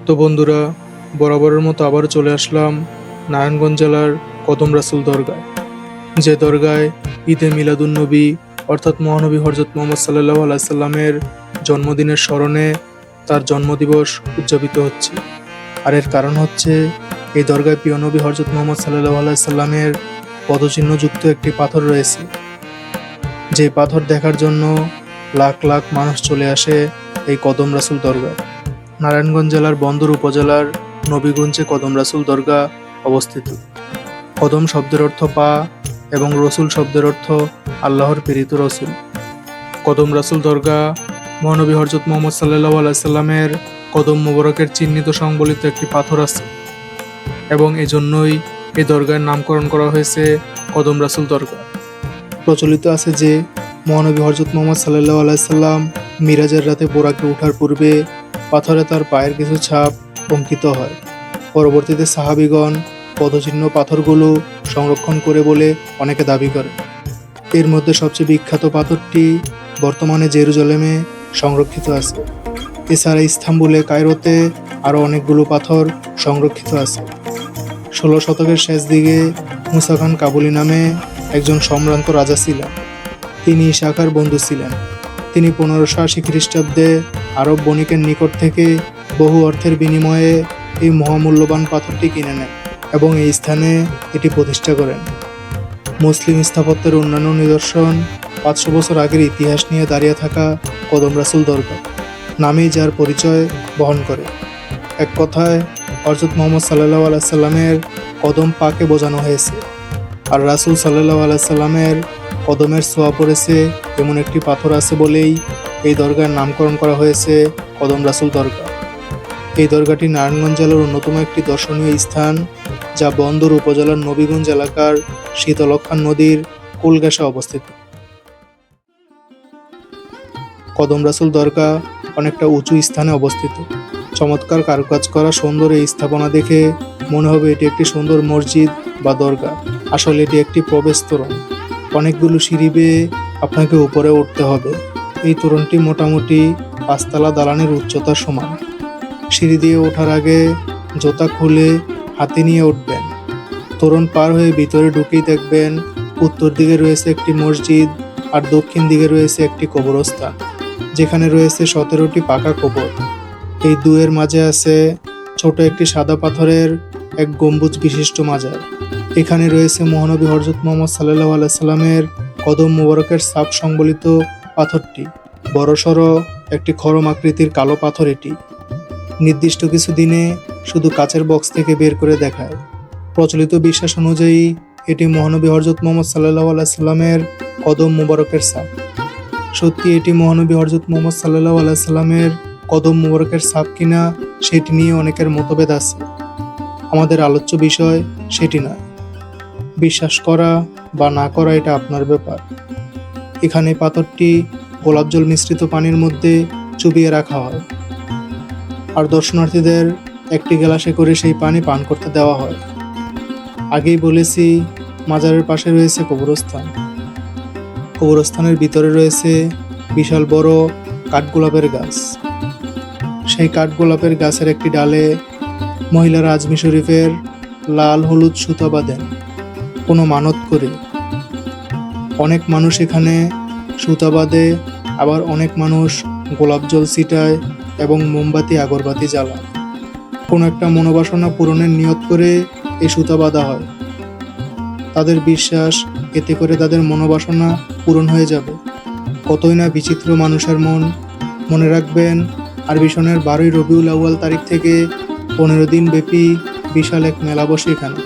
তো বন্ধুরা, বরাবরের মতো আবারও চলে আসলাম নারায়ণগঞ্জ জেলার কদম রাসুল দরগায়, যে দরগায় ঈদে মিলাদুন্নবী অর্থাৎ মহানবী হজরত মোহাম্মদ সাল্লাল্লাহু আলাইহি সাল্লামের জন্মদিনের স্মরণে তার জন্মদিবস উদযাপিত হচ্ছে। আর এর কারণ হচ্ছে এই দরগায় প্রিয় নবী হজরত মোহাম্মদ সাল্লাল্লাহু আলাইহি সাল্লামের পদচিহ্নযুক্ত একটি পাথর রয়েছে, যে পাথর দেখার জন্য লাখ লাখ মানুষ চলে আসে এই কদম রাসুল দরগায়। নারায়ণগঞ্জ জেলার বন্দর উপজেলার নবীগঞ্জে কদম রাসুল দরগা অবস্থিত। কদম শব্দের অর্থ পা এবং রসুল শব্দের অর্থ আল্লাহর প্রেরিত রসুল। কদম রাসুল দরগা মহানবী হজরত মোহাম্মদ সাল্লাল্লাহু আলাইহি সাল্লামের কদম মোবারকের চিহ্নিত সংবলিত একটি পাথর আছে, এবং এজন্যই এই দরগার নামকরণ করা হয়েছে কদম রাসুল দরগা। প্রচলিত আছে যে মহানবী হজরত মোহাম্মদ সাল্লাল্লাহু আলাইহি সাল্লাম মিরাজের রাতে বোরাকে ওঠার পূর্বে পাথরে তার পায়ের কিছু ছাপ অঙ্কিত হয়। পরবর্তীতে সাহাবীগণ পদচিহ্ন পাথরগুলো সংরক্ষণ করে বলে অনেকে দাবি করে। এর মধ্যে সবচেয়ে বিখ্যাত পাথরটি বর্তমানে জেরুজালেমে সংরক্ষিত আছে। এছাড়া ইস্তাম্বুলে, কায়রোতে আরও অনেকগুলো পাথর সংরক্ষিত আছে। 16 শতকের শেষ দিকে মুসা খান কাবুলি নামে একজন সম্ভ্রান্ত রাজা ছিলেন। তিনি ইসাখার বন্ধু ছিলেন। তিনি 1580 খ্রিস্টাব্দে আরব বণিকের নিকট থেকে বহু অর্থের বিনিময়ে এই মহামূল্যবান পাথরটি কিনে নেন এবং এই স্থানে এটি প্রতিষ্ঠা করেন। মুসলিম স্থাপত্যের অন্যান্য নিদর্শন 500 বছর আগের ইতিহাস নিয়ে দাঁড়িয়ে থাকা কদম রাসুল দরগা নামেই যার পরিচয় বহন করে। এক কথায় হযরত মুহাম্মদ সাল্লাল্লাহু আলাইহি সাল্লামের কদম পাকে বোঝানো হয়েছে, আর রাসূল সাল্লাল্লাহু আলাইহি সাল্লামের কদমের ছোঁয়া পড়েছে এমন একটি পাথর আছে বলেই এই দরগার নামকরণ করা হয়েছে কদম রাসুল দরগা। এই দরগাটি নারায়ণগঞ্জ জেলার অন্যতম একটি দর্শনীয় স্থান, যা বন্দর উপজেলার নবীগঞ্জ এলাকার শীতলক্ষ্যা নদীর কূল ঘেঁষে অবস্থিত। কদম রাসুল দরগা অনেকটা উঁচু স্থানে অবস্থিত। চমৎকার কারুকাজ করা সুন্দর এই স্থাপনা দেখে মনে হবে এটি একটি সুন্দর মসজিদ বা দরগা। আসলে এটি একটি প্রবেশ তোরণ। অনেকগুলো সিঁড়ি বেয়ে আপনাকে উপরে উঠতে হবে। এই তোরণটি মোটামুটি 5 তলা দালানের উচ্চতার সমান। সিঁড়ি দিয়ে ওঠার আগে জুতা খুলে হাতে নিয়ে উঠবেন। তোরণ পার হয়ে ভিতরে ঢুকেই দেখবেন উত্তর দিকে রয়েছে একটি মসজিদ, আর দক্ষিণ দিকে রয়েছে একটি কবরস্থান, যেখানে রয়েছে 17টি পাকা কবর। এই দুয়ের মাঝে আছে ছোট একটি সাদা পাথরের এক গম্বুজ বিশিষ্ট মাজার। এখানে রয়েছে মহানবী হযরত মুহাম্মদ সাল্লাল্লাহু আলাইহি সাল্লামের কদম মোবারকের ছাপ সংবলিত পাথরটি। বড়সড় একটি খড়ম আকৃতির কালো পাথর এটি। নির্দিষ্ট কিছু দিনে শুধু কাচের বক্স থেকে বের করে দেখায়। প্রচলিত বিশ্বাস অনুযায়ী এটি মহানবী হযরত মুহাম্মদ সাল্লাল্লাহু আলাইহি সাল্লামের কদম মোবারকের ছাপ। সত্যি এটি মহানবী হযরত মুহাম্মদ সাল্লাল্লাহু আলাইহি সাল্লামের কদম মোবারকের ছাপ কিনা সেটি নিয়ে অনেকের মতভেদ আছে। আমাদের আলোচ্য বিষয় সেটি না। বিশ্বাস করা বা না করা এটা আপনার ব্যাপার। এখানে পাথরটি গোলাপ জল মিশ্রিত পানির মধ্যে চুবিয়ে রাখা হয়, আর দর্শনার্থীদের একটি গ্লাসে করে সেই পানি পান করতে দেওয়া হয়। আগেই বলেছি, মাজারের পাশে রয়েছে কবরস্থান। কবরস্থানের ভিতরে রয়েছে বিশাল বড় কাঠগোলাপের গাছ। সেই কাঠগোলাপের গাছের একটি ডালে মহিলারা আজমি শরীফের লাল হলুদ সুতা বাঁধেন কোনো মানত করে। অনেক মানুষ এখানে সুতা বাঁধে, আবার অনেক মানুষ গোলাপ জল ছিটায় এবং মোমবাতি আগরবাতি জ্বালায়। কোনো একটা মনোবাসনা পূরণের নিয়ত করে এই সুতা বাঁধা হয়। তাদের বিশ্বাস এতে করে তাদের মনোবাসনা পূরণ হয়ে যাবে। কতই না বিচিত্র মানুষের মন। মনে রাখবেন, আরবি সনের 12ই রবিউল আউয়াল তারিখ থেকে 15 দিন ব্যাপী বিশাল এক মেলা বসে এখানে।